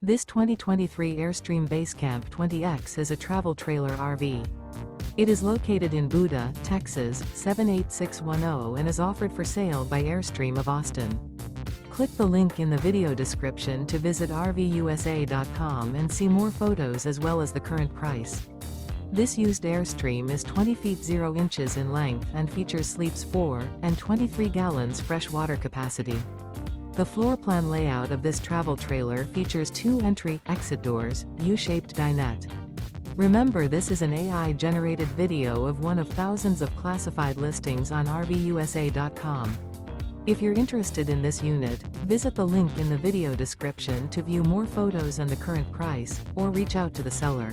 This 2023 Airstream Basecamp 20X is a travel trailer RV. It is located in Buda, Texas, 78610 and is offered for sale by Airstream of Austin. Click the link in the video description to visit RVUSA.com and see more photos as well as the current price. This used Airstream is 20 feet 0 inches in length and features sleeps 4 and 23 gallons fresh water capacity. The floor plan layout of this travel trailer features 2 entry-exit doors, U-shaped dinette. Remember, this is an AI-generated video of one of thousands of classified listings on RVUSA.com. If you're interested in this unit, visit the link in the video description to view more photos and the current price, or reach out to the seller.